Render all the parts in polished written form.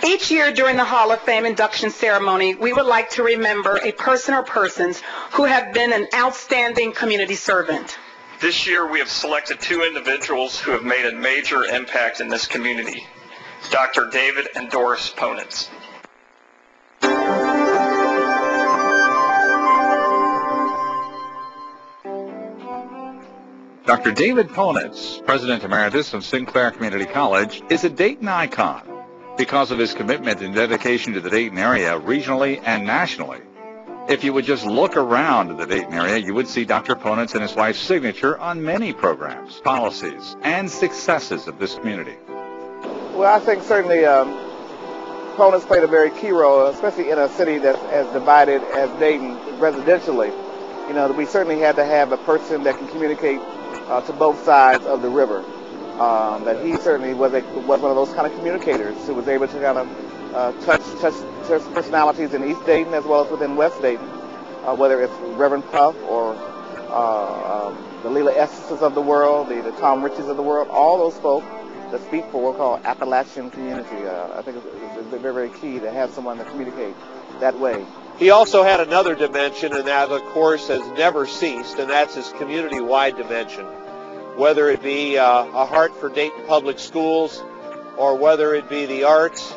Each year during the Hall of Fame induction ceremony, we would like to remember a person or persons who have been an outstanding community servant. This year we have selected two individuals who have made a major impact in this community, Dr. David and Doris Ponitz. Dr. David Ponitz, President Emeritus of Sinclair Community College, is a Dayton icon because of his commitment and dedication to the Dayton area regionally and nationally. If you would just look around the Dayton area, you would see Dr. Ponitz and his wife's signature on many programs, policies, and successes of this community. Well, I think certainly Ponitz played a very key role, especially in a city that's as divided as Dayton residentially. You know, we certainly had to have a person that can communicate to both sides of the river. That he certainly was one of those kind of communicators who was able to kind of touch personalities in East Dayton as well as within West Dayton, whether it's Reverend Puff or the Leela Estes of the world, the Tom Riches of the world, all those folk that speak for what we call Appalachian community. I think it's very, very key to have someone to communicate that way. He also had another dimension, and that, of course, has never ceased, and that's his community-wide dimension. Whether it be a heart for Dayton Public Schools, or whether it be the arts,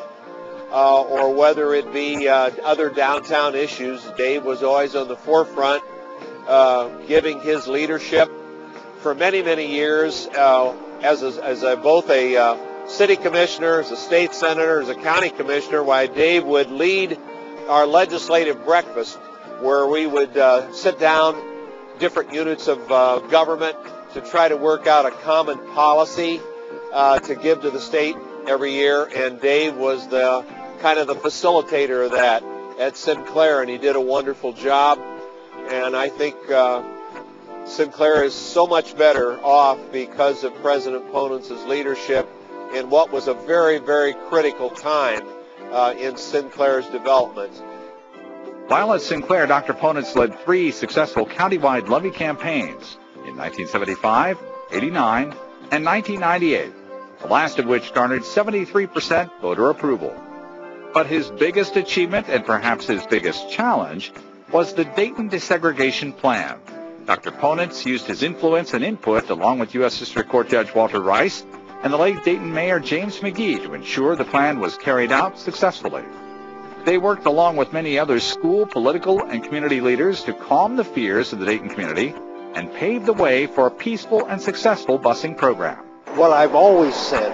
or whether it be other downtown issues, Dave was always on the forefront, giving his leadership for many, many years as both a city commissioner, as a state senator, as a county commissioner, while Dave would lead our legislative breakfast, where we would sit down different units of government to try to work out a common policy to give to the state every year, and Dave was the kind of the facilitator of that at Sinclair, and he did a wonderful job. And I think Sinclair is so much better off because of President Ponitz's leadership in what was a very, very critical time in Sinclair's development. While at Sinclair, Dr. Ponitz led 3 successful countywide levy campaigns in 1975, 89, and 1998, the last of which garnered 73% voter approval. But his biggest achievement, and perhaps his biggest challenge, was the Dayton Desegregation Plan. Dr. Ponitz used his influence and input, along with U.S. District Court Judge Walter Rice and the late Dayton Mayor James McGee, to ensure the plan was carried out successfully. They worked along with many other school, political, and community leaders to calm the fears of the Dayton community and pave the way for a peaceful and successful busing program. Well, I've always said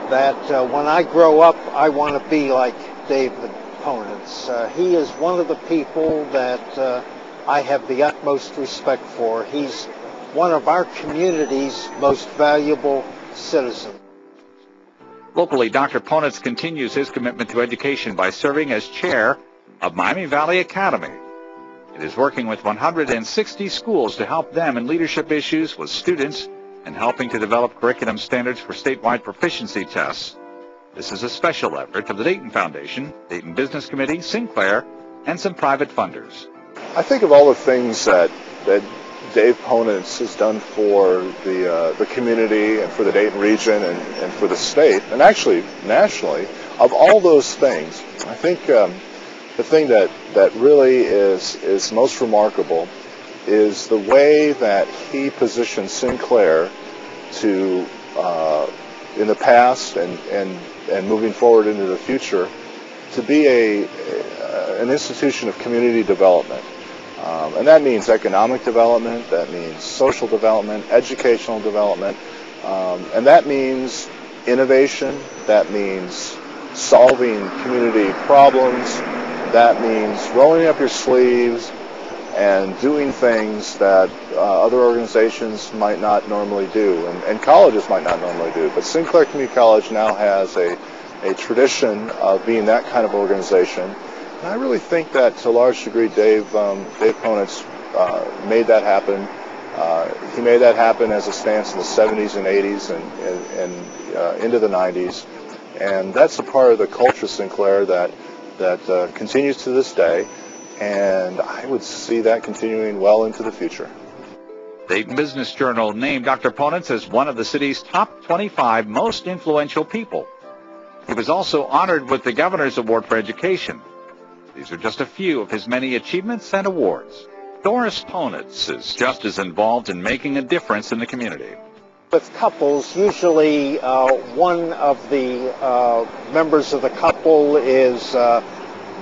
that when I grow up, I want to be like David Ponitz. He is one of the people that I have the utmost respect for. He's one of our community's most valuable citizens. Locally, Dr. Ponitz continues his commitment to education by serving as chair of Miami Valley Academy. It is working with 160 schools to help them in leadership issues with students and helping to develop curriculum standards for statewide proficiency tests. This is a special effort of the Dayton Foundation, Dayton Business Committee, Sinclair, and some private funders. I think of all the things that Dave Ponitz has done for the community and for the Dayton region and for the state, and actually nationally. Of all those things, I think the thing that really is most remarkable is the way that he positioned Sinclair to, in the past and moving forward into the future, to be an institution of community development. And that means economic development, that means social development, educational development, and that means innovation, that means solving community problems, that means rolling up your sleeves and doing things that other organizations might not normally do, and colleges might not normally do. But Sinclair Community College now has a tradition of being that kind of organization. And I really think that to a large degree Dave Ponitz made that happen. He made that happen as a stance in the 70s and 80s and into the 90s. And that's a part of the culture of Sinclair that continues to this day. And I would see that continuing well into the future. Dayton Business Journal named Dr. Ponitz as one of the city's top 25 most influential people. He was also honored with the Governor's Award for Education. These are just a few of his many achievements and awards. Doris Ponitz is just as involved in making a difference in the community. With couples, usually one of the members of the couple is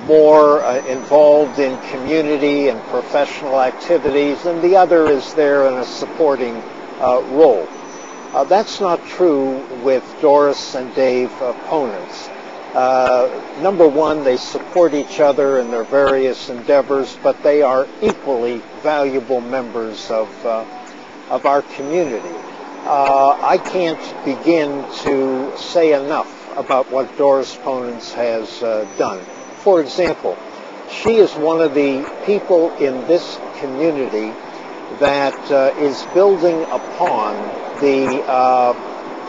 more involved in community and professional activities, and the other is there in a supporting role. That's not true with Doris and Dave Ponitz. Number one, they support each other in their various endeavors, but they are equally valuable members of our community. I can't begin to say enough about what Doris Ponitz has done. For example, she is one of the people in this community that is building upon the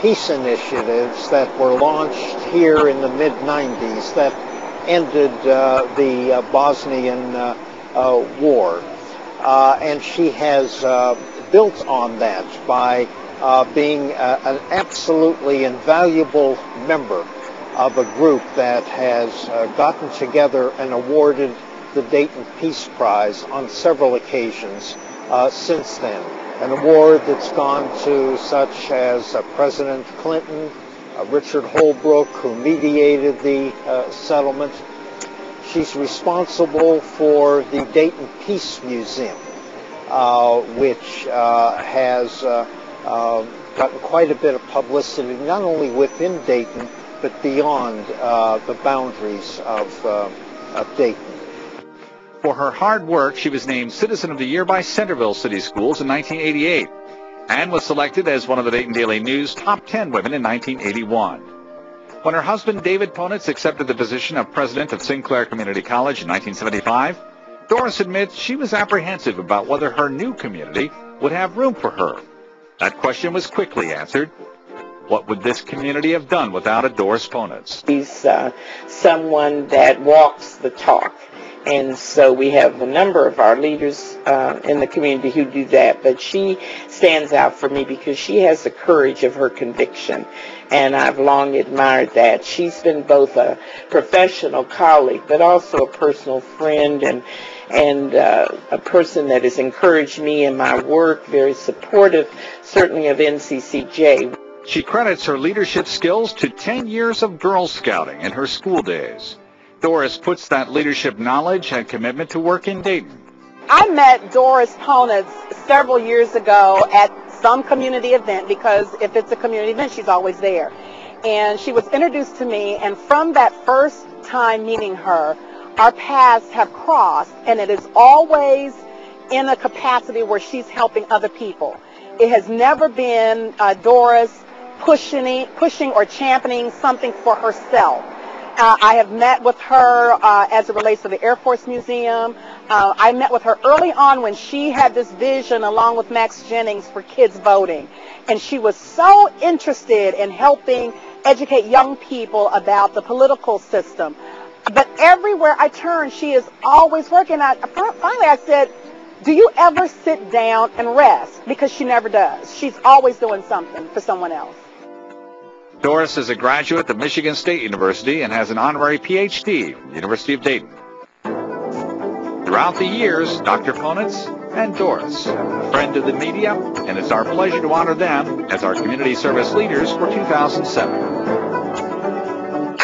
peace initiatives that were launched here in the mid-90s that ended the Bosnian war. And she has built on that by being an absolutely invaluable member of a group that has gotten together and awarded the Dayton Peace Prize on several occasions since then. An award that's gone to such as President Clinton, Richard Holbrooke, who mediated the settlement. She's responsible for the Dayton Peace Museum, which has gotten quite a bit of publicity, not only within Dayton, but beyond the boundaries of Dayton. For her hard work, she was named Citizen of the Year by Centerville City Schools in 1988 and was selected as one of the Dayton Daily News top 10 women in 1981. When her husband, David Ponitz, accepted the position of president of Sinclair Community College in 1975, Doris admits she was apprehensive about whether her new community would have room for her. That question was quickly answered. What would this community have done without a Doris Ponitz? She's someone that walks the talk. And so we have a number of our leaders in the community who do that. But she stands out for me because she has the courage of her conviction. And I've long admired that. She's been both a professional colleague, but also a personal friend and a person that has encouraged me in my work, very supportive, certainly of NCCJ. She credits her leadership skills to 10 years of Girl Scouting in her school days. Doris puts that leadership knowledge and commitment to work in Dayton. I met Doris Ponitz several years ago at some community event, because if it's a community event, she's always there. And she was introduced to me, and from that first time meeting her, our paths have crossed, and it is always in a capacity where she's helping other people. It has never been Doris pushing or championing something for herself. I have met with her as it relates to the Air Force Museum. I met with her early on when she had this vision along with Max Jennings for kids voting. And she was so interested in helping educate young people about the political system. But everywhere I turn, she is always working. Finally, I said, do you ever sit down and rest? Because she never does. She's always doing something for someone else. Doris is a graduate of Michigan State University and has an honorary Ph.D. from the University of Dayton. Throughout the years, Dr. Ponitz and Doris have been a friend of the media, and it's our pleasure to honor them as our community service leaders for 2007.